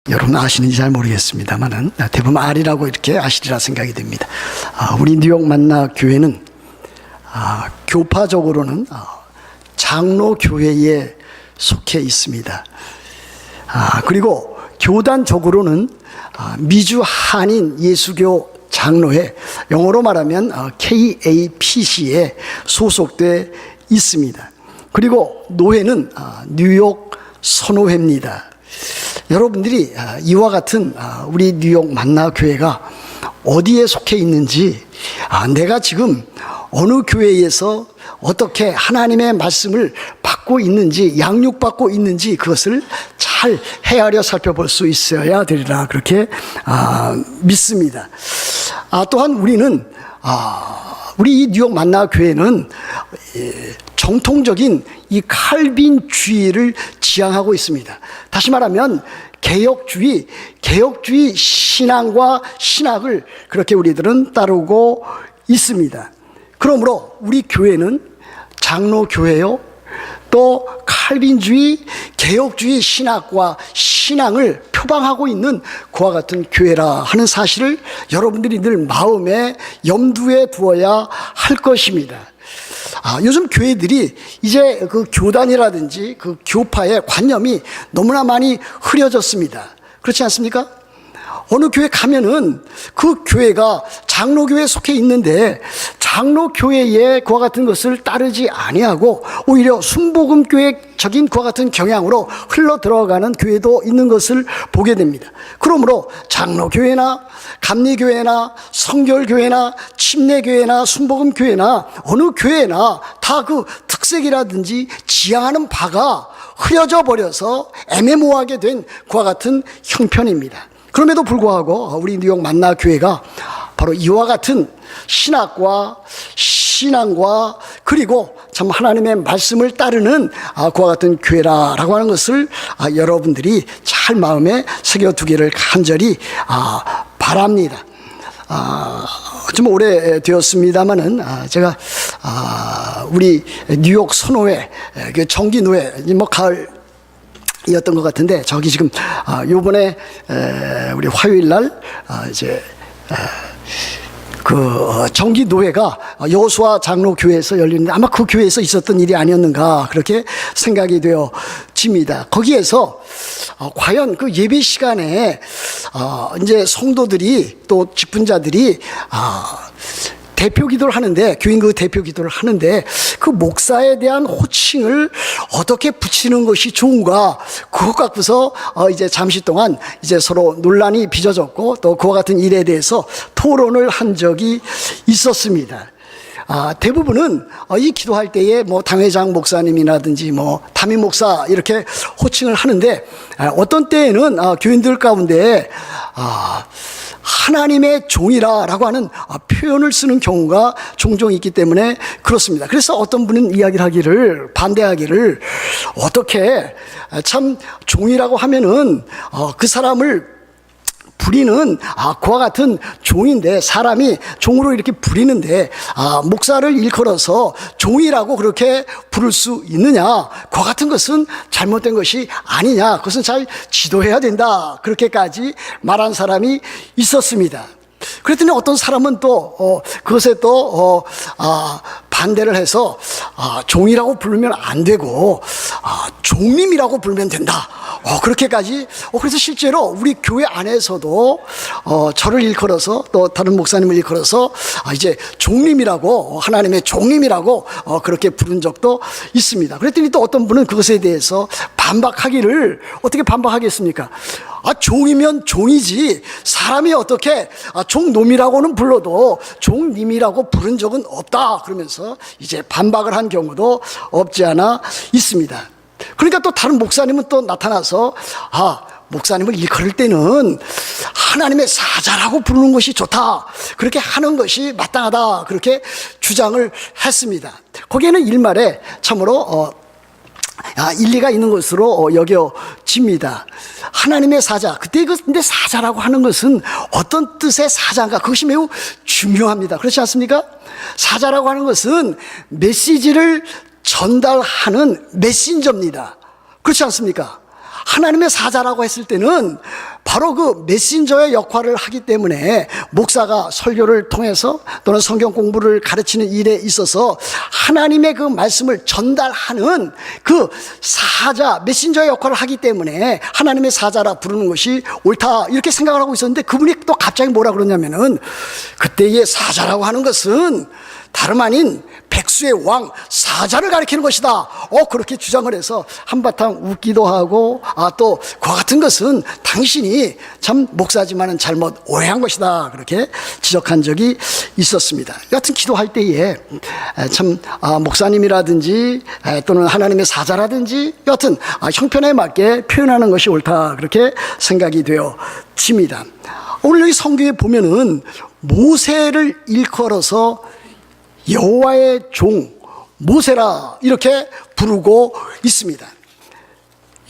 여러분 아시는지 잘 모르겠습니다만은 대부분 R이라고 이렇게 아시리라 생각이 됩니다. 우리 뉴욕 만나 교회는 교파적으로는 장로교회에 속해 있습니다. 그리고 교단적으로는 미주 한인 예수교 장로회, 영어로 말하면 KAPC에 소속돼 있습니다. 그리고 노회는 뉴욕 선호회입니다. 여러분들이 이와 같은 우리 뉴욕 만나 교회가 어디에 속해 있는지, 내가 지금 어느 교회에서 어떻게 하나님의 말씀을 받고 있는지, 양육받고 있는지 그것을 잘 헤아려 살펴볼 수 있어야 되리라 그렇게 믿습니다. 또한 우리는 우리 이 뉴욕 만나 교회는 정통적인 이 칼빈주의를 지향하고 있습니다. 다시 말하면 개혁주의 신앙과 신학을 그렇게 우리들은 따르고 있습니다. 그러므로 우리 교회는 장로교회요, 또 칼빈주의, 개혁주의 신학과 신앙을 표방하고 있는 그와 같은 교회라 하는 사실을 여러분들이 늘 마음에 염두에 두어야 할 것입니다. 요즘 교회들이 이제 그 교단이라든지 그 교파의 관념이 너무나 많이 흐려졌습니다. 그렇지 않습니까? 어느 교회 가면은 그 교회가 장로교회에 속해 있는데 장로교회의 그와 같은 것을 따르지 아니하고 오히려 순복음교회적인 그와 같은 경향으로 흘러 들어가는 교회도 있는 것을 보게 됩니다. 그러므로 장로교회나 감리교회나 성결교회나 침례교회나 순복음교회나 어느 교회나 다 그 특색이라든지 지향하는 바가 흐려져 버려서 애매모호하게 된 그와 같은 형편입니다. 그럼에도 불구하고 우리 뉴욕 만나 교회가 바로 이와 같은 신학과 신앙과 그리고 참 하나님의 말씀을 따르는 그와 같은 교회라고 하는 것을 여러분들이 잘 마음에 새겨두기를 간절히 바랍니다. 좀 오래되었습니다마는 제가 우리 뉴욕 선호회, 그 정기노회, 뭐 가을 이었던 것 같은데 저기 지금 요번에 우리 화요일 날 이제 그 정기 노회가 여호수아 장로교회에서 열리는데 아마 그 교회에서 있었던 일이 아니었는가 그렇게 생각이 되어집니다. 거기에서 과연 그 예배 시간에 이제 성도들이 또 직분자들이 대표 기도를 하는데, 교인 그 대표 기도를 하는데 그 목사에 대한 호칭을 어떻게 붙이는 것이 좋은가, 그것 갖고서 이제 잠시 동안 이제 서로 논란이 빚어졌고 또 그와 같은 일에 대해서 토론을 한 적이 있었습니다. 대부분은 이 기도할 때에 뭐 당회장 목사님이라든지 뭐 담임 목사 이렇게 호칭을 하는데, 어떤 때에는 교인들 가운데 하나님의 종이라고 하는 표현을 쓰는 경우가 종종 있기 때문에 그렇습니다. 그래서 어떤 분은 반대하기를 어떻게 참 종이라고 하면은 그 사람을 부리는 그와 같은 종인데, 사람이 종으로 이렇게 부리는데 목사를 일컬어서 종이라고 그렇게 부를 수 있느냐, 그와 같은 것은 잘못된 것이 아니냐, 그것은 잘 지도해야 된다, 그렇게까지 말한 사람이 있었습니다. 그랬더니 어떤 사람은 또 그것에 또 반대를 해서 종이라고 부르면 안 되고 종님이라고 부르면 된다, 그렇게까지. 그래서 실제로 우리 교회 안에서도 저를 일컬어서 또 다른 목사님을 일컬어서 이제 종님이라고, 하나님의 종님이라고 그렇게 부른 적도 있습니다. 그랬더니 또 어떤 분은 그것에 대해서 반박하기를, 어떻게 반박하겠습니까? 종이면 종이지 사람이 어떻게 종놈이라고는 불러도 종님이라고 부른 적은 없다, 그러면서 이제 반박을 한 경우도 없지 않아 있습니다. 그러니까 또 다른 목사님은 또 나타나서 목사님을 일컬을 때는 하나님의 사자라고 부르는 것이 좋다, 그렇게 하는 것이 마땅하다, 그렇게 주장을 했습니다. 거기에는 일말에 참으로 일리가 있는 것으로 여겨집니다. 하나님의 사자, 근데 사자라고 하는 것은 어떤 뜻의 사자인가, 그것이 매우 중요합니다. 그렇지 않습니까? 사자라고 하는 것은 메시지를 전달하는 메신저입니다. 그렇지 않습니까? 하나님의 사자라고 했을 때는 바로 그 메신저의 역할을 하기 때문에 목사가 설교를 통해서 또는 성경 공부를 가르치는 일에 있어서 하나님의 그 말씀을 전달하는 그 사자, 메신저의 역할을 하기 때문에 하나님의 사자라 부르는 것이 옳다 이렇게 생각을 하고 있었는데, 그분이 또 갑자기 뭐라 그러냐면은 그때의 사자라고 하는 것은 다름 아닌 백수의 왕 사자를 가리키는 것이다. 그렇게 주장을 해서 한바탕 웃기도 하고, 또 그와 같은 것은 당신이 참 목사지만은 잘못 오해한 것이다, 그렇게 지적한 적이 있었습니다. 여하튼 기도할 때에 참 목사님이라든지 또는 하나님의 사자라든지 여하튼 형편에 맞게 표현하는 것이 옳다, 그렇게 생각이 되어집니다. 오늘 여기 성경에 보면은 모세를 일컬어서 여호와의 종 모세라 이렇게 부르고 있습니다.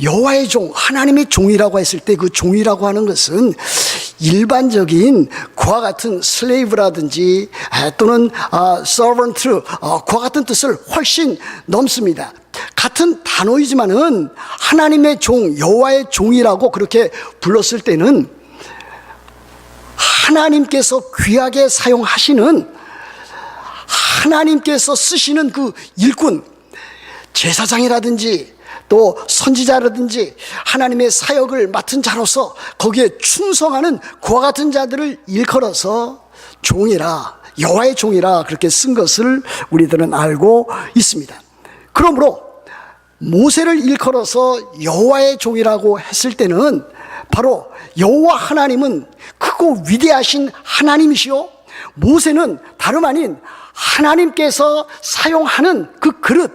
여호와의 종, 하나님의 종이라고 했을 때 그 종이라고 하는 것은 일반적인 그와 같은 슬레이브라든지 또는 서번트 그와 같은 뜻을 훨씬 넘습니다. 같은 단어이지만은 하나님의 종, 여호와의 종이라고 그렇게 불렀을 때는 하나님께서 귀하게 사용하시는, 하나님께서 쓰시는 그 일꾼, 제사장이라든지 또 선지자라든지 하나님의 사역을 맡은 자로서 거기에 충성하는 그와 같은 자들을 일컬어서 종이라, 여호와의 종이라 그렇게 쓴 것을 우리들은 알고 있습니다. 그러므로 모세를 일컬어서 여호와의 종이라고 했을 때는 바로 여호와 하나님은 크고 위대하신 하나님이시요, 모세는 다름 아닌 하나님께서 사용하는 그 그릇,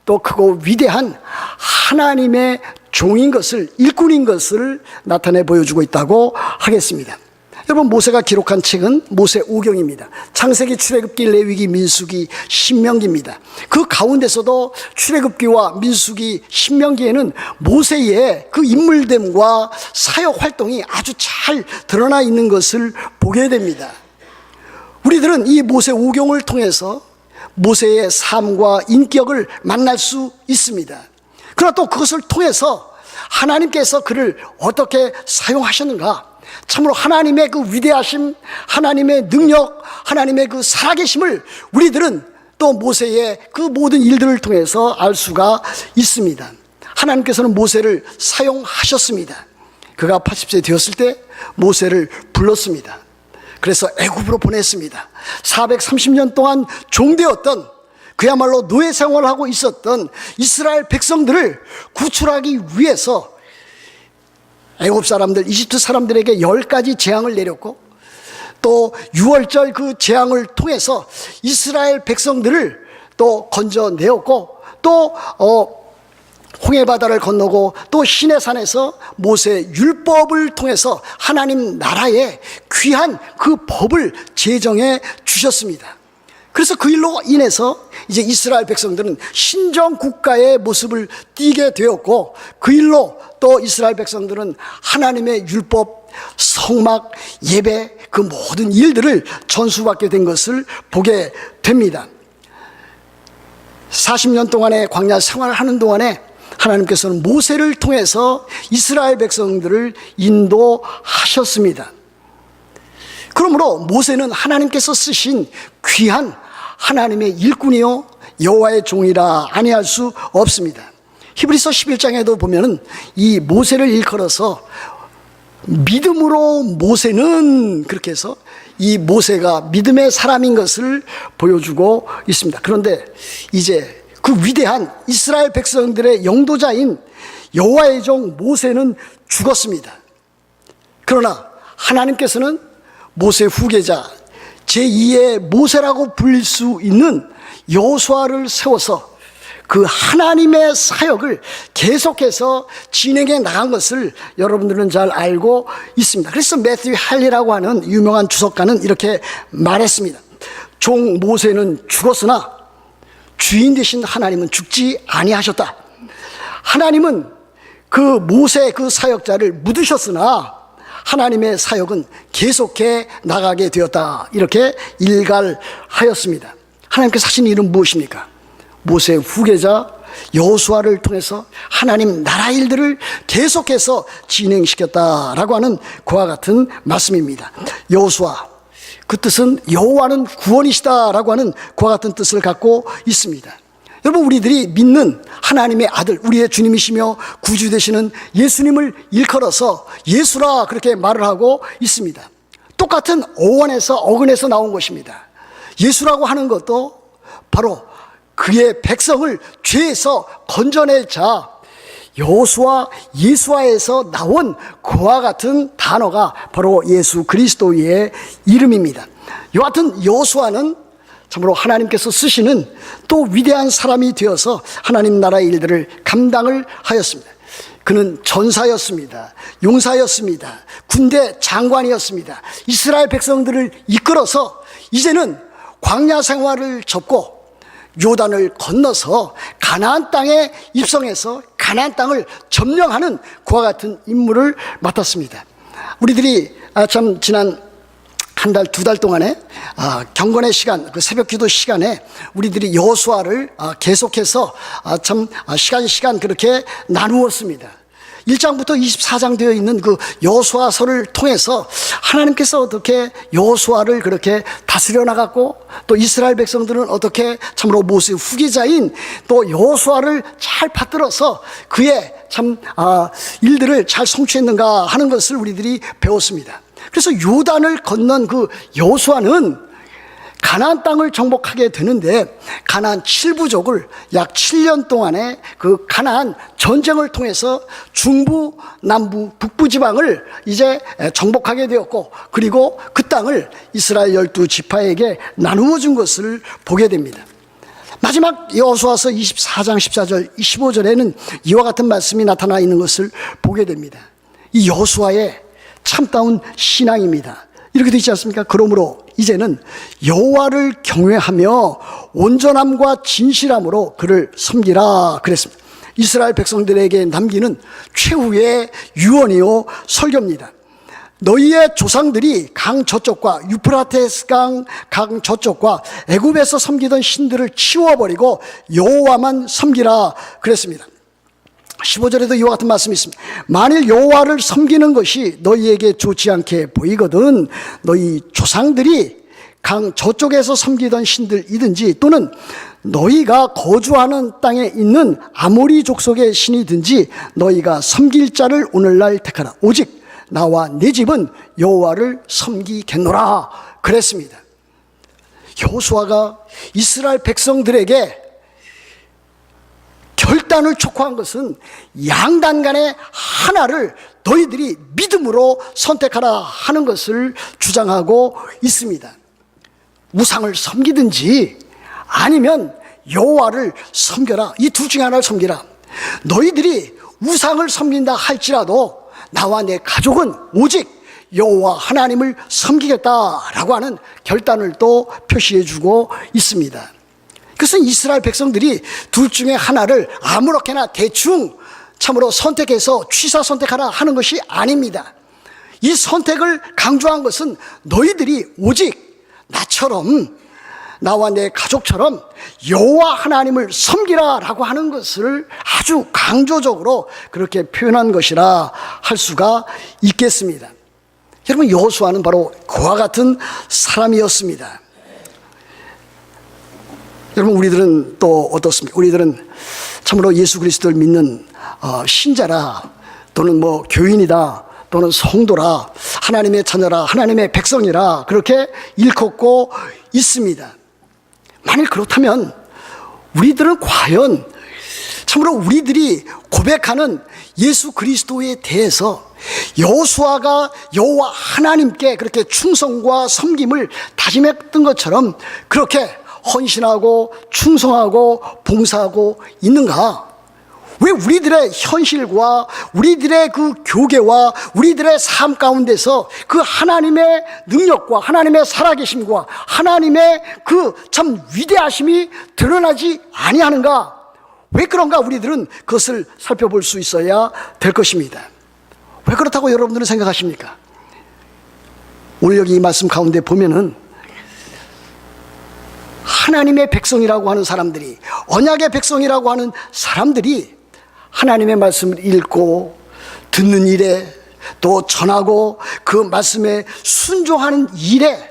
또 크고 위대한 하나님의 종인 것을, 일꾼인 것을 나타내 보여주고 있다고 하겠습니다. 여러분, 모세가 기록한 책은 모세오경입니다. 창세기, 출애굽기, 레위기, 민수기, 신명기입니다. 그 가운데서도 출애굽기와 민수기, 신명기에는 모세의 그 인물됨과 사역 활동이 아주 잘 드러나 있는 것을 보게 됩니다. 우리들은 이 모세오경을 통해서 모세의 삶과 인격을 만날 수 있습니다. 그러나 또 그것을 통해서 하나님께서 그를 어떻게 사용하셨는가, 참으로 하나님의 그 위대하심, 하나님의 능력, 하나님의 그 살아계심을 우리들은 또 모세의 그 모든 일들을 통해서 알 수가 있습니다. 하나님께서는 모세를 사용하셨습니다. 그가 80세 되었을 때 모세를 불렀습니다. 그래서 애굽으로 보냈습니다. 430년 동안 종되었던, 그야말로 노예 생활을 하고 있었던 이스라엘 백성들을 구출하기 위해서 애굽 사람들, 이집트 사람들에게 10가지 재앙을 내렸고, 또 6월절 그 재앙을 통해서 이스라엘 백성들을 또 건져내었고, 또 홍해바다를 건너고, 또 시내산에서 모세 율법을 통해서 하나님 나라의 귀한 그 법을 제정해 주셨습니다. 그래서 그 일로 인해서 이제 이스라엘 백성들은 신정 국가의 모습을 띠게 되었고, 그 일로 또 이스라엘 백성들은 하나님의 율법, 성막, 예배, 그 모든 일들을 전수받게 된 것을 보게 됩니다. 40년 동안의 광야 생활을 하는 동안에 하나님께서는 모세를 통해서 이스라엘 백성들을 인도하셨습니다. 그러므로 모세는 하나님께서 쓰신 귀한 하나님의 일꾼이요 여호와의 종이라 아니할 수 없습니다. 히브리서 11장에도 보면은 이 모세를 일컬어서 믿음으로 모세는, 그렇게 해서 이 모세가 믿음의 사람인 것을 보여주고 있습니다. 그런데 이제 그 위대한 이스라엘 백성들의 영도자인 여호와의 종 모세는 죽었습니다. 그러나 하나님께서는 모세 후계자 제2의 모세라고 불릴 수 있는 여호수아를 세워서 그 하나님의 사역을 계속해서 진행해 나간 것을 여러분들은 잘 알고 있습니다. 그래서 매튜 할리라고 하는 유명한 주석가는 이렇게 말했습니다. 종 모세는 죽었으나 주인 되신 하나님은 죽지 아니하셨다. 하나님은 그 모세 그 사역자를 묻으셨으나 하나님의 사역은 계속해 나가게 되었다. 이렇게 일갈하였습니다. 하나님께서 하신 일은 무엇입니까? 모세 후계자 여호수아를 통해서 하나님 나라 일들을 계속해서 진행시켰다라고 하는 그와 같은 말씀입니다. 여호수아, 그 뜻은 여호와는 구원이시다라고 하는 그와 같은 뜻을 갖고 있습니다. 여러분, 우리들이 믿는 하나님의 아들, 우리의 주님이시며 구주 되시는 예수님을 일컬어서 예수라 그렇게 말을 하고 있습니다. 똑같은 어근에서 나온 것입니다. 예수라고 하는 것도 바로 그의 백성을 죄에서 건져낼 자 여호수아 예수아에서 나온 그와 같은 단어가 바로 예수 그리스도의 이름입니다. 이와 같은 여호수아는 참으로 하나님께서 쓰시는 또 위대한 사람이 되어서 하나님 나라의 일들을 감당을 하였습니다. 그는 전사였습니다. 용사였습니다. 군대 장관이었습니다. 이스라엘 백성들을 이끌어서 이제는 광야 생활을 접고 요단을 건너서 가나안 땅에 입성해서 가나안 땅을 점령하는 그와 같은 임무를 맡았습니다. 우리들이 참 지난 한 달, 두 달 동안에 경건의 시간, 그 새벽 기도 시간에 우리들이 여호수아를 계속해서 참 시간 그렇게 나누었습니다. 1장부터 24장 되어 있는 그 여호수아서를 통해서 하나님께서 어떻게 여호수아를 그렇게 다스려 나갔고 또 이스라엘 백성들은 어떻게 참으로 모세 후계자인 또 여호수아를 잘 받들어서 그의 참 일들을 잘 성취했는가 하는 것을 우리들이 배웠습니다. 그래서 요단을 건넌 그 여호수아는 가나안 땅을 정복하게 되는데 가나안 7부족을 약 7년 동안의 그 가나안 전쟁을 통해서 중부, 남부, 북부 지방을 이제 정복하게 되었고 그리고 그 땅을 이스라엘 12지파에게 나누어 준 것을 보게 됩니다. 마지막 여호수아서 24장 14절 15절에는 이와 같은 말씀이 나타나 있는 것을 보게 됩니다. 이 여호수아의 참다운 신앙입니다. 이렇게 되지 않습니까? 그러므로 이제는 여호와를 경외하며 온전함과 진실함으로 그를 섬기라 그랬습니다. 이스라엘 백성들에게 남기는 최후의 유언이요 설교입니다. 너희의 조상들이 강 저쪽과 유프라테스 강 저쪽과 애굽에서 섬기던 신들을 치워버리고 여호와만 섬기라 그랬습니다. 15절에도 이와 같은 말씀이 있습니다. 만일 여호와를 섬기는 것이 너희에게 좋지 않게 보이거든 너희 조상들이 강 저쪽에서 섬기던 신들이든지 또는 너희가 거주하는 땅에 있는 아모리 족속의 신이든지 너희가 섬길 자를 오늘날 택하라. 오직 나와 내 집은 여호와를 섬기겠노라 그랬습니다. 여호수아가 이스라엘 백성들에게 결단을 촉구한 것은 양단 간의 하나를 너희들이 믿음으로 선택하라 하는 것을 주장하고 있습니다. 우상을 섬기든지 아니면 여호와를 섬겨라. 이 둘 중에 하나를 섬기라. 너희들이 우상을 섬긴다 할지라도 나와 내 가족은 오직 여호와 하나님을 섬기겠다라고 하는 결단을 또 표시해주고 있습니다. 그것은 이스라엘 백성들이 둘 중에 하나를 아무렇게나 대충 참으로 선택해서 취사 선택하라 하는 것이 아닙니다. 이 선택을 강조한 것은 너희들이 오직 나처럼 나와 내 가족처럼 여호와 하나님을 섬기라라고 하는 것을 아주 강조적으로 그렇게 표현한 것이라 할 수가 있겠습니다. 여러분, 여호수아는 바로 그와 같은 사람이었습니다. 여러분, 우리들은 또 어떻습니까? 우리들은 참으로 예수 그리스도를 믿는 신자라 또는 뭐 교인이다 또는 성도라 하나님의 자녀라 하나님의 백성이라 그렇게 일컫고 있습니다. 만일 그렇다면 우리들은 과연 참으로 우리들이 고백하는 예수 그리스도에 대해서 여호수아가 여호와 하나님께 그렇게 충성과 섬김을 다짐했던 것처럼 그렇게 헌신하고 충성하고 봉사하고 있는가? 왜 우리들의 현실과 우리들의 그 교계와 우리들의 삶 가운데서 그 하나님의 능력과 하나님의 살아계심과 하나님의 그 참 위대하심이 드러나지 아니하는가? 왜 그런가? 우리들은 그것을 살펴볼 수 있어야 될 것입니다. 왜 그렇다고 여러분들은 생각하십니까? 오늘 여기 이 말씀 가운데 보면은 하나님의 백성이라고 하는 사람들이, 언약의 백성이라고 하는 사람들이 하나님의 말씀을 읽고 듣는 일에, 또 전하고 그 말씀에 순종하는 일에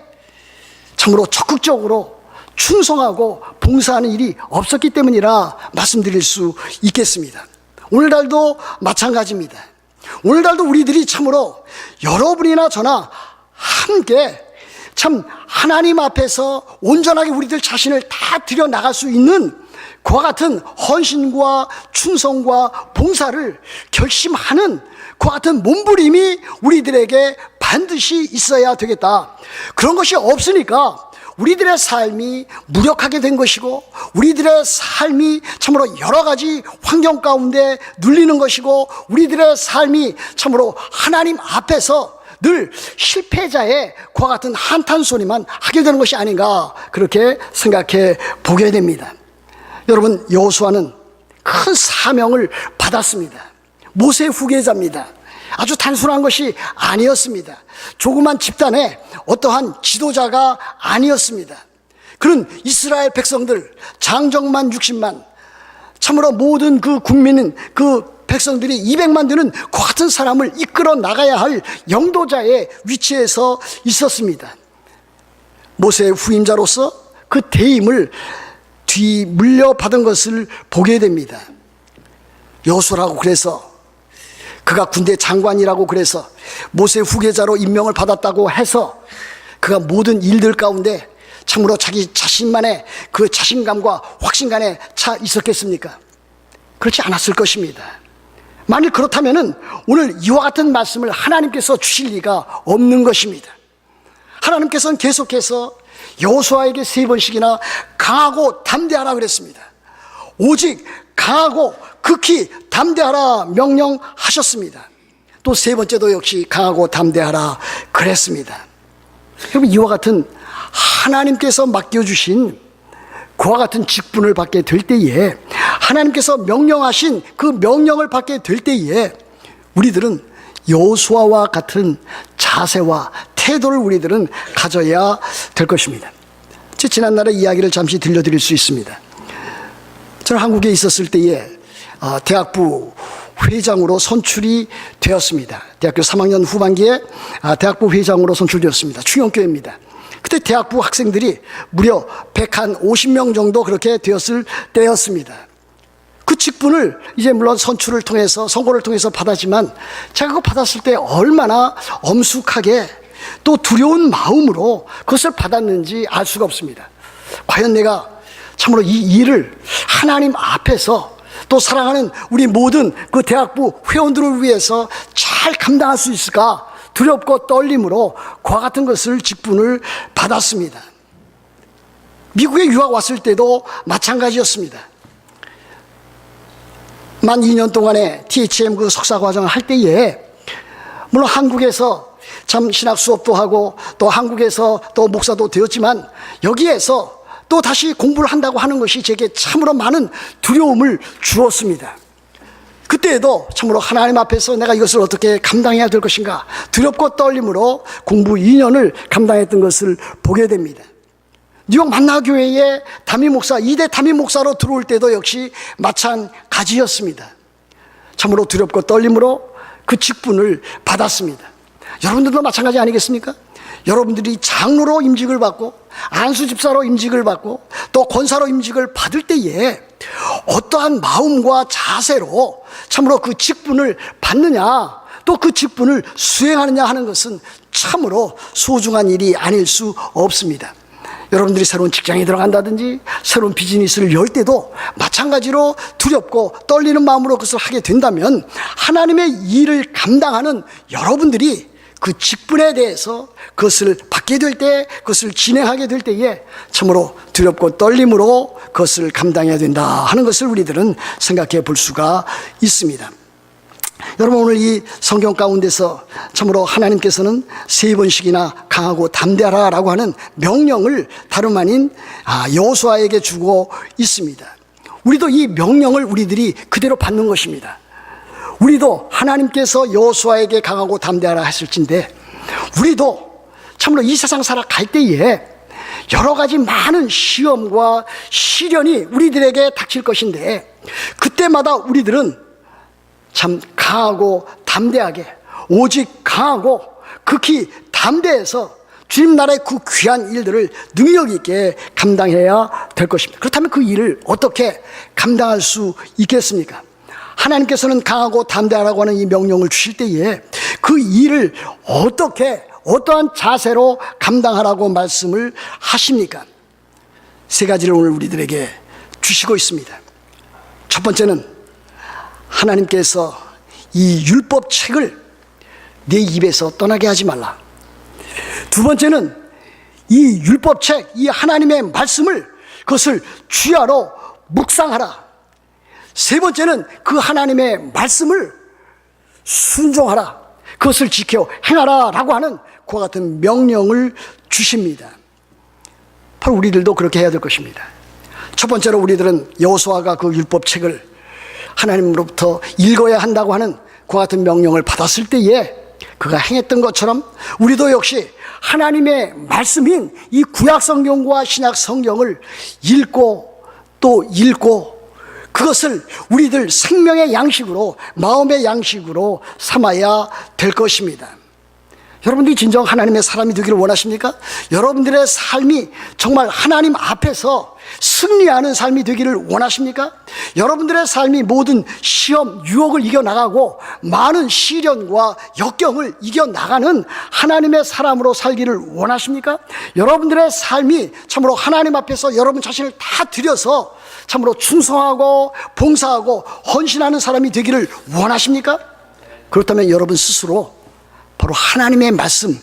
참으로 적극적으로 충성하고 봉사하는 일이 없었기 때문이라 말씀드릴 수 있겠습니다. 오늘날도 마찬가지입니다. 오늘날도 우리들이 참으로 여러분이나 저나 함께 참 하나님 앞에서 온전하게 우리들 자신을 다 드려 나갈 수 있는 그와 같은 헌신과 충성과 봉사를 결심하는 그와 같은 몸부림이 우리들에게 반드시 있어야 되겠다. 그런 것이 없으니까 우리들의 삶이 무력하게 된 것이고, 우리들의 삶이 참으로 여러 가지 환경 가운데 눌리는 것이고, 우리들의 삶이 참으로 하나님 앞에서 늘 실패자의 그와 같은 한탄소리만 하게 되는 것이 아닌가, 그렇게 생각해 보게 됩니다. 여러분, 여호수아는 큰 사명을 받았습니다. 모세의 후계자입니다. 아주 단순한 것이 아니었습니다. 조그만 집단의 어떠한 지도자가 아니었습니다. 그는 이스라엘 백성들 장정만 60만, 참으로 모든 그 국민은, 그 백성들이 200만 되는 그 같은 사람을 이끌어 나가야 할 영도자의 위치에서 있었습니다. 모세의 후임자로서 그 대임을 뒤물려받은 것을 보게 됩니다. 여호수아라고 그래서, 그가 군대 장관이라고 그래서, 모세 후계자로 임명을 받았다고 해서 그가 모든 일들 가운데 참으로 자기 자신만의 그 자신감과 확신감에 차 있었겠습니까? 그렇지 않았을 것입니다. 만일 그렇다면 오늘 이와 같은 말씀을 하나님께서 주실 리가 없는 것입니다. 하나님께서는 계속해서 여호수아에게 3번씩이나 강하고 담대하라 그랬습니다. 오직 강하고 극히 담대하라 명령하셨습니다. 또 3번째도 역시 강하고 담대하라 그랬습니다. 여러분, 이와 같은 하나님께서 맡겨주신 그와 같은 직분을 받게 될 때에, 하나님께서 명령하신 그 명령을 받게 될 때에 우리들은 여호수아와 같은 자세와 태도를 우리들은 가져야 될 것입니다. 제 지난날의 이야기를 잠시 들려드릴 수 있습니다. 저는 한국에 있었을 때에 대학부 회장으로 선출이 되었습니다. 대학교 3학년 후반기에 대학부 회장으로 선출되었습니다. 충영교회입니다. 그때 대학부 학생들이 무려 150명 정도 그렇게 되었을 때였습니다. 그 직분을 이제 물론 선출을 통해서, 선거를 통해서 받았지만, 제가 그거 받았을 때 얼마나 엄숙하게 또 두려운 마음으로 그것을 받았는지 알 수가 없습니다. 과연 내가 참으로 이 일을 하나님 앞에서, 또 사랑하는 우리 모든 그 대학부 회원들을 위해서 잘 감당할 수 있을까, 두렵고 떨림으로 그와 같은 것을 직분을 받았습니다. 미국에 유학 왔을 때도 마찬가지였습니다. 만 2년 동안의 THM 그 석사 과정을 할 때에, 물론 한국에서 참 신학 수업도 하고 또 한국에서 또 목사도 되었지만, 여기에서 또 다시 공부를 한다고 하는 것이 제게 참으로 많은 두려움을 주었습니다. 그때에도 참으로 하나님 앞에서 내가 이것을 어떻게 감당해야 될 것인가, 두렵고 떨림으로 공부 2년을 감당했던 것을 보게 됩니다. 뉴욕 만나교회의 담임 목사, 2대 담임 목사로 들어올 때도 역시 마찬가지였습니다. 참으로 두렵고 떨림으로 그 직분을 받았습니다. 여러분들도 마찬가지 아니겠습니까? 여러분들이 장로로 임직을 받고 안수집사로 임직을 받고 또 권사로 임직을 받을 때에 어떠한 마음과 자세로 참으로 그 직분을 받느냐, 또 그 직분을 수행하느냐 하는 것은 참으로 소중한 일이 아닐 수 없습니다. 여러분들이 새로운 직장에 들어간다든지 새로운 비즈니스를 열 때도 마찬가지로 두렵고 떨리는 마음으로 그것을 하게 된다면, 하나님의 일을 감당하는 여러분들이 그 직분에 대해서 그것을 받게 될 때, 그것을 진행하게 될 때에 참으로 두렵고 떨림으로 그것을 감당해야 된다 하는 것을 우리들은 생각해 볼 수가 있습니다. 여러분, 오늘 이 성경 가운데서 참으로 하나님께서는 3번씩이나 강하고 담대하라라고 하는 명령을 다름 아닌 여호수아에게 주고 있습니다. 우리도 이 명령을 우리들이 그대로 받는 것입니다. 우리도 하나님께서 여호수아에게 강하고 담대하라 했을진데, 우리도 참으로 이 세상 살아갈 때에 여러 가지 많은 시험과 시련이 우리들에게 닥칠 것인데, 그때마다 우리들은 참 강하고 담대하게, 오직 강하고 극히 담대해서 주님 나라의 그 귀한 일들을 능력 있게 감당해야 될 것입니다. 그렇다면 그 일을 어떻게 감당할 수 있겠습니까? 하나님께서는 강하고 담대하라고 하는 이 명령을 주실 때에 그 일을 어떠한 자세로 감당하라고 말씀을 하십니까? 세 가지를 오늘 우리들에게 주시고 있습니다. 첫 번째는 하나님께서 이 율법책을 내 입에서 떠나게 하지 말라. 두 번째는 이 율법책, 이 하나님의 말씀을, 그것을 주야로 묵상하라. 세 번째는 그 하나님의 말씀을 순종하라, 그것을 지켜 행하라 라고 하는 그와 같은 명령을 주십니다. 바로 우리들도 그렇게 해야 될 것입니다. 첫 번째로 우리들은 여호수아가 그 율법책을 하나님으로부터 읽어야 한다고 하는 그와 같은 명령을 받았을 때에 그가 행했던 것처럼 우리도 역시 하나님의 말씀인 이 구약 성경과 신약 성경을 읽고 또 읽고 그것을 우리들 생명의 양식으로, 마음의 양식으로 삼아야 될 것입니다. 여러분들이 진정 하나님의 사람이 되기를 원하십니까? 여러분들의 삶이 정말 하나님 앞에서 승리하는 삶이 되기를 원하십니까? 여러분들의 삶이 모든 시험, 유혹을 이겨나가고 많은 시련과 역경을 이겨나가는 하나님의 사람으로 살기를 원하십니까? 여러분들의 삶이 참으로 하나님 앞에서 여러분 자신을 다 드려서 참으로 충성하고 봉사하고 헌신하는 사람이 되기를 원하십니까? 그렇다면 여러분 스스로 바로 하나님의 말씀,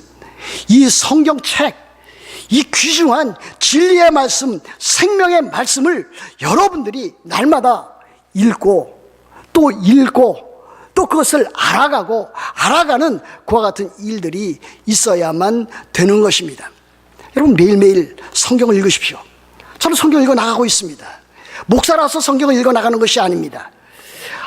이 성경책, 이 귀중한 진리의 말씀, 생명의 말씀을 여러분들이 날마다 읽고 또 그것을 알아가는 그와 같은 일들이 있어야만 되는 것입니다. 여러분 매일매일 성경을 읽으십시오. 저는 성경을 읽어 나가고 있습니다. 목사라서 성경을 읽어 나가는 것이 아닙니다.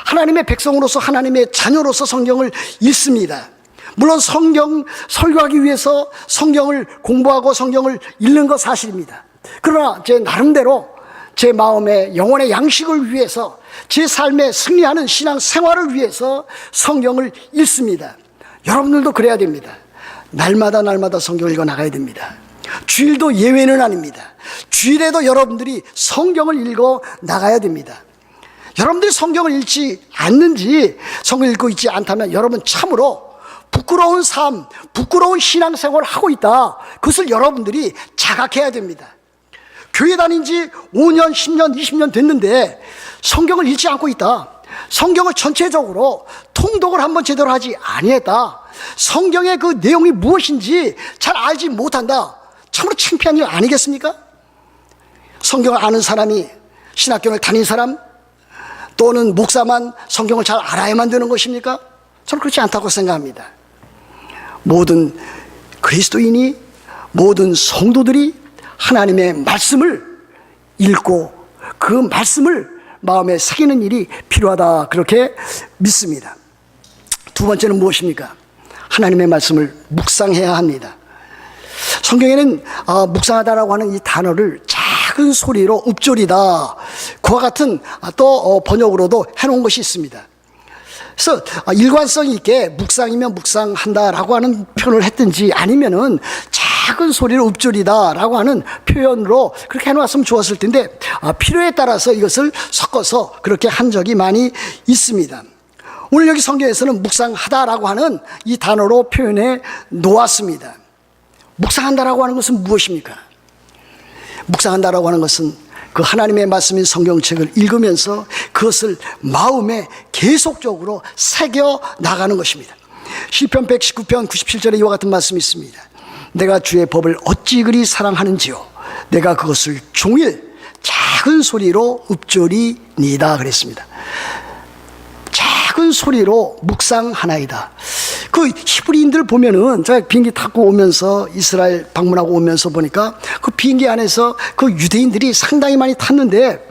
하나님의 백성으로서, 하나님의 자녀로서 성경을 읽습니다. 물론 성경 설교하기 위해서 성경을 공부하고 성경을 읽는 것 사실입니다. 그러나 제 나름대로 제 마음의 영혼의 양식을 위해서, 제 삶에 승리하는 신앙 생활을 위해서 성경을 읽습니다. 여러분들도 그래야 됩니다. 날마다 성경을 읽어 나가야 됩니다. 주일도 예외는 아닙니다. 주일에도 여러분들이 성경을 읽어 나가야 됩니다. 여러분들이 성경을 읽지 않는지, 성경을 읽고 있지 않다면 여러분 참으로 부끄러운 삶, 부끄러운 신앙생활을 하고 있다. 그것을 여러분들이 자각해야 됩니다. 교회 다닌 지 5년, 10년, 20년 됐는데 성경을 읽지 않고 있다. 성경을 전체적으로 통독을 한번 제대로 하지 아니했다. 성경의 그 내용이 무엇인지 잘 알지 못한다. 참으로 창피한 일 아니겠습니까? 성경을 아는 사람이 신학교를 다닌 사람 또는 목사만 성경을 잘 알아야만 되는 것입니까? 저는 그렇지 않다고 생각합니다. 모든 그리스도인이, 모든 성도들이 하나님의 말씀을 읽고 그 말씀을 마음에 새기는 일이 필요하다, 그렇게 믿습니다. 두 번째는 무엇입니까? 하나님의 말씀을 묵상해야 합니다. 성경에는 묵상하다라고 하는 이 단어를 작은 소리로 읊조리다, 그와 같은 또 번역으로도 해놓은 것이 있습니다. 그래서 일관성 있게 묵상이면 묵상한다라고 하는 표현을 했든지 아니면은 작은 소리로 읊조리다라고 하는 표현으로 그렇게 해놓았으면 좋았을 텐데 필요에 따라서 이것을 섞어서 그렇게 한 적이 많이 있습니다. 오늘 여기 성경에서는 묵상하다라고 하는 이 단어로 표현해 놓았습니다. 묵상한다라고 하는 것은 무엇입니까? 묵상한다라고 하는 것은 그 하나님의 말씀인 성경책을 읽으면서 그것을 마음에 계속적으로 새겨 나가는 것입니다. 시편 119편 97절에 이와 같은 말씀이 있습니다. 내가 주의 법을 어찌 그리 사랑하는지요, 내가 그것을 종일 작은 소리로 읊조리니다 그랬습니다. 작은 소리로 묵상하나이다. 그 히브리인들 보면은 제가 비행기 타고 오면서 이스라엘 방문하고 오면서 보니까 그 비행기 안에서 그 유대인들이 상당히 많이 탔는데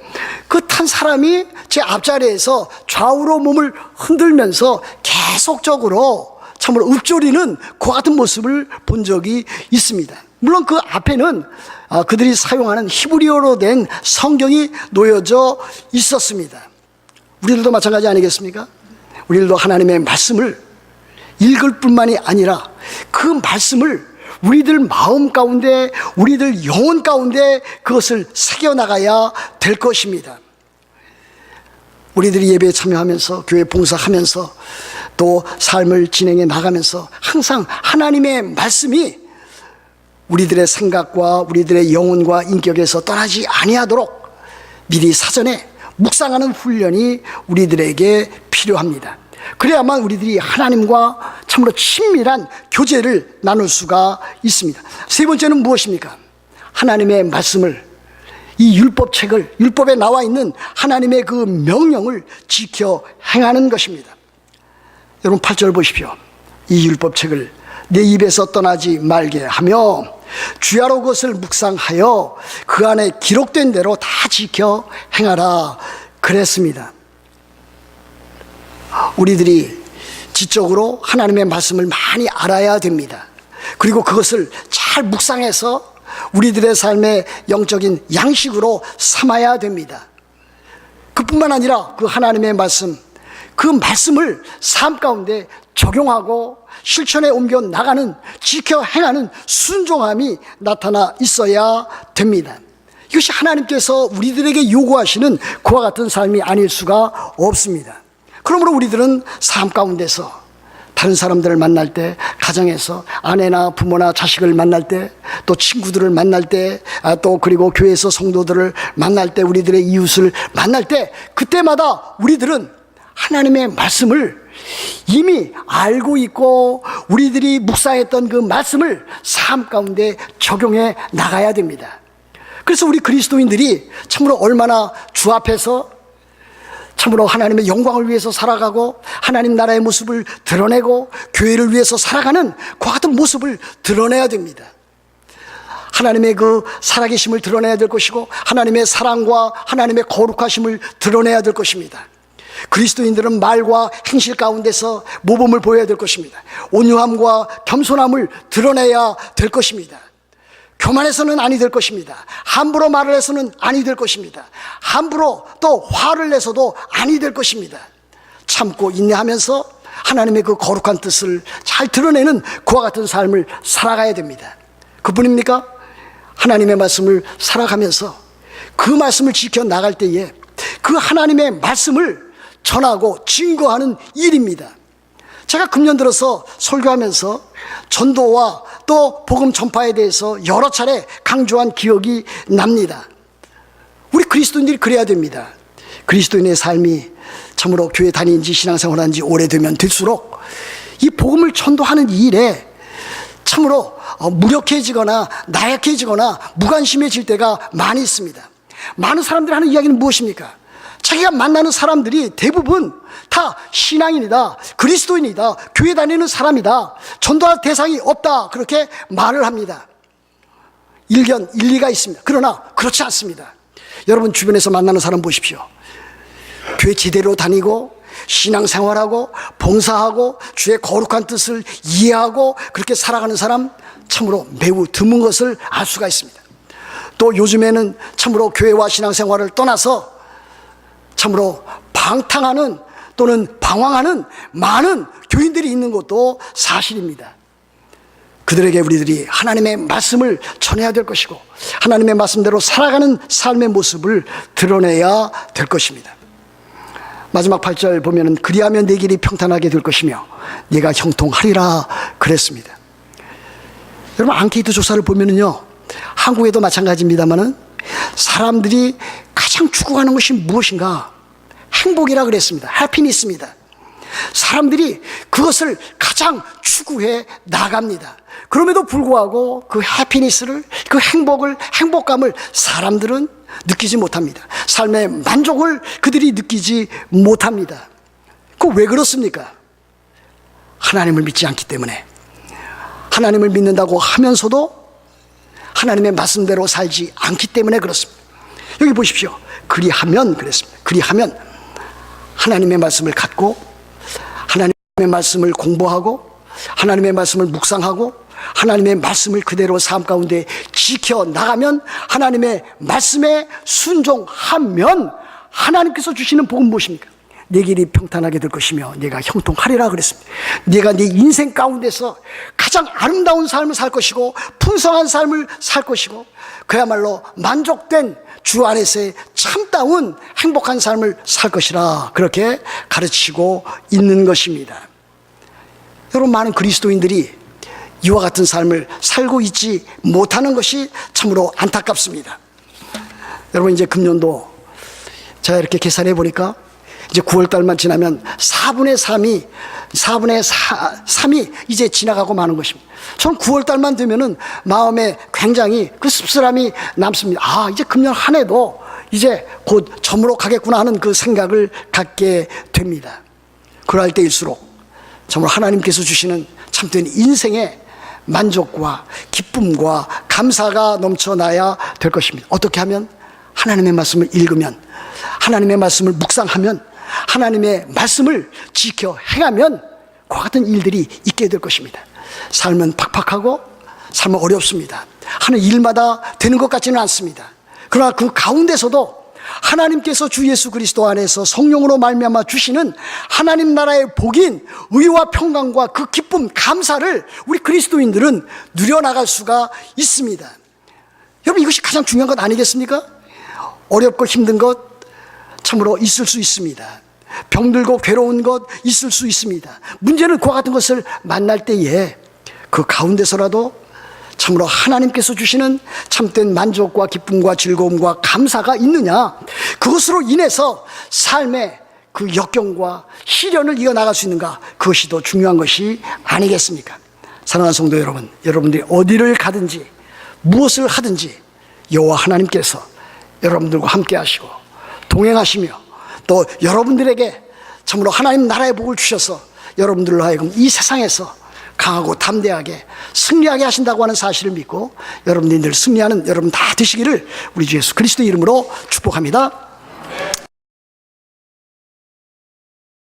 그 탄 사람이 제 앞자리에서 좌우로 몸을 흔들면서 계속적으로 참으로 읊조리는 그 같은 모습을 본 적이 있습니다. 물론 그 앞에는 그들이 사용하는 히브리어로 된 성경이 놓여져 있었습니다. 우리들도 마찬가지 아니겠습니까? 우리들도 하나님의 말씀을 읽을 뿐만이 아니라 그 말씀을 우리들 마음 가운데, 우리들 영혼 가운데 그것을 새겨나가야 될 것입니다. 우리들이 예배에 참여하면서, 교회 봉사하면서, 또 삶을 진행해 나가면서 항상 하나님의 말씀이 우리들의 생각과 우리들의 영혼과 인격에서 떠나지 아니하도록 미리 사전에 묵상하는 훈련이 우리들에게 필요합니다. 그래야만 우리들이 하나님과 참으로 친밀한 교제를 나눌 수가 있습니다. 세 번째는 무엇입니까? 하나님의 말씀을, 이 율법책을, 율법에 나와 있는 하나님의 그 명령을 지켜 행하는 것입니다. 여러분 8절 보십시오. 이 율법책을 내 입에서 떠나지 말게 하며 주야로 그것을 묵상하여 그 안에 기록된 대로 다 지켜 행하라 그랬습니다. 우리들이 지적으로 하나님의 말씀을 많이 알아야 됩니다. 그리고 그것을 잘 묵상해서 우리들의 삶의 영적인 양식으로 삼아야 됩니다. 그뿐만 아니라 그 하나님의 말씀, 그 말씀을 삶 가운데 적용하고 실천에 옮겨 나가는, 지켜 행하는 순종함이 나타나 있어야 됩니다. 이것이 하나님께서 우리들에게 요구하시는 그와 같은 삶이 아닐 수가 없습니다. 그러므로 우리들은 삶 가운데서 다른 사람들을 만날 때, 가정에서 아내나 부모나 자식을 만날 때, 또 친구들을 만날 때, 또 그리고 교회에서 성도들을 만날 때, 우리들의 이웃을 만날 때, 그때마다 우리들은 하나님의 말씀을 이미 알고 있고 우리들이 묵상했던 그 말씀을 삶 가운데 적용해 나가야 됩니다. 그래서 우리 그리스도인들이 참으로 얼마나 주 앞에서 참으로 하나님의 영광을 위해서 살아가고 하나님 나라의 모습을 드러내고 교회를 위해서 살아가는 그 같은 모습을 드러내야 됩니다. 하나님의 그 살아계심을 드러내야 될 것이고 하나님의 사랑과 하나님의 거룩하심을 드러내야 될 것입니다. 그리스도인들은 말과 행실 가운데서 모범을 보여야 될 것입니다. 온유함과 겸손함을 드러내야 될 것입니다. 교만해서는 아니 될 것입니다. 함부로 말을 해서는 아니 될 것입니다. 함부로 또 화를 내서도 아니 될 것입니다. 참고 인내하면서 하나님의 그 거룩한 뜻을 잘 드러내는 그와 같은 삶을 살아가야 됩니다. 그뿐입니까? 하나님의 말씀을 살아가면서 그 말씀을 지켜 나갈 때에 그 하나님의 말씀을 전하고 증거하는 일입니다. 제가 금년 들어서 설교하면서 전도와 또 복음 전파에 대해서 여러 차례 강조한 기억이 납니다. 우리 그리스도인들이 그래야 됩니다. 그리스도인의 삶이 참으로 교회 다닌 지 신앙생활한 지 오래되면 될수록 이 복음을 전도하는 일에 참으로 무력해지거나 나약해지거나 무관심해질 때가 많이 있습니다. 많은 사람들이 하는 이야기는 무엇입니까? 자기가 만나는 사람들이 대부분 다 신앙인이다, 그리스도인이다, 교회 다니는 사람이다, 전도할 대상이 없다, 그렇게 말을 합니다. 일견 일리가 있습니다. 그러나 그렇지 않습니다. 여러분 주변에서 만나는 사람 보십시오. 교회 제대로 다니고 신앙생활하고 봉사하고 주의 거룩한 뜻을 이해하고 그렇게 살아가는 사람 참으로 매우 드문 것을 알 수가 있습니다. 또 요즘에는 참으로 교회와 신앙생활을 떠나서 참으로 방탕하는 또는 방황하는 많은 교인들이 있는 것도 사실입니다. 그들에게 우리들이 하나님의 말씀을 전해야 될 것이고 하나님의 말씀대로 살아가는 삶의 모습을 드러내야 될 것입니다. 마지막 8절 보면은 그리하면 내 길이 평탄하게 될 것이며 네가 형통하리라 그랬습니다. 여러분 앙케이트 조사를 보면은요, 한국에도 마찬가지입니다만은 사람들이 가장 추구하는 것이 무엇인가? 행복이라 그랬습니다. 해피니스입니다. 사람들이 그것을 가장 추구해 나갑니다. 그럼에도 불구하고 그 해피니스를, 그 행복을, 행복감을 사람들은 느끼지 못합니다. 삶의 만족을 그들이 느끼지 못합니다. 그 왜 그렇습니까? 하나님을 믿지 않기 때문에. 하나님을 믿는다고 하면서도 하나님의 말씀대로 살지 않기 때문에 그렇습니다. 여기 보십시오. 그리하면 그랬습니다. 그리하면 하나님의 말씀을 갖고 하나님의 말씀을 공부하고 하나님의 말씀을 묵상하고 하나님의 말씀을 그대로 삶 가운데 지켜나가면, 하나님의 말씀에 순종하면 하나님께서 주시는 복은 무엇입니까? 내 길이 평탄하게 될 것이며 내가 형통하리라 그랬습니다. 내가 네 인생 가운데서 가장 아름다운 삶을 살 것이고 풍성한 삶을 살 것이고 그야말로 만족된 주 안에서의 참다운 행복한 삶을 살 것이라 그렇게 가르치고 있는 것입니다. 여러분, 많은 그리스도인들이 이와 같은 삶을 살고 있지 못하는 것이 참으로 안타깝습니다. 여러분, 이제 금년도 제가 이렇게 계산해 보니까 이제 9월달만 지나면 4분의 3이 이제 지나가고 마는 것입니다. 저는 9월달만 되면은 마음에 굉장히 그 씁쓸함이 남습니다. 아, 이제 금년 한 해도 이제 곧 저물어 가겠구나 하는 그 생각을 갖게 됩니다. 그럴 때일수록 정말 하나님께서 주시는 참된 인생의 만족과 기쁨과 감사가 넘쳐나야 될 것입니다. 어떻게 하면? 하나님의 말씀을 읽으면, 하나님의 말씀을 묵상하면, 하나님의 말씀을 지켜 행하면 그와 같은 일들이 있게 될 것입니다. 삶은 팍팍하고 삶은 어렵습니다. 하는 일마다 되는 것 같지는 않습니다. 그러나 그 가운데서도 하나님께서 주 예수 그리스도 안에서 성령으로 말미암아 주시는 하나님 나라의 복인 의와 평강과 그 기쁨, 감사를 우리 그리스도인들은 누려나갈 수가 있습니다. 여러분, 이것이 가장 중요한 것 아니겠습니까? 어렵고 힘든 것 참으로 있을 수 있습니다. 병들고 괴로운 것 있을 수 있습니다. 문제는 그와 같은 것을 만날 때에 그 가운데서라도 참으로 하나님께서 주시는 참된 만족과 기쁨과 즐거움과 감사가 있느냐, 그것으로 인해서 삶의 그 역경과 시련을 이어나갈 수 있는가, 그것이 더 중요한 것이 아니겠습니까? 사랑하는 성도 여러분, 여러분들이 어디를 가든지 무엇을 하든지 여호와 하나님께서 여러분들과 함께 하시고 동행하시며 또 여러분들에게 참으로 하나님 나라의 복을 주셔서 여러분들로 하여금 이 세상에서 강하고 담대하게 승리하게 하신다고 하는 사실을 믿고 여러분들이 늘 승리하는 여러분 다 되시기를 우리 주 예수 그리스도 이름으로 축복합니다.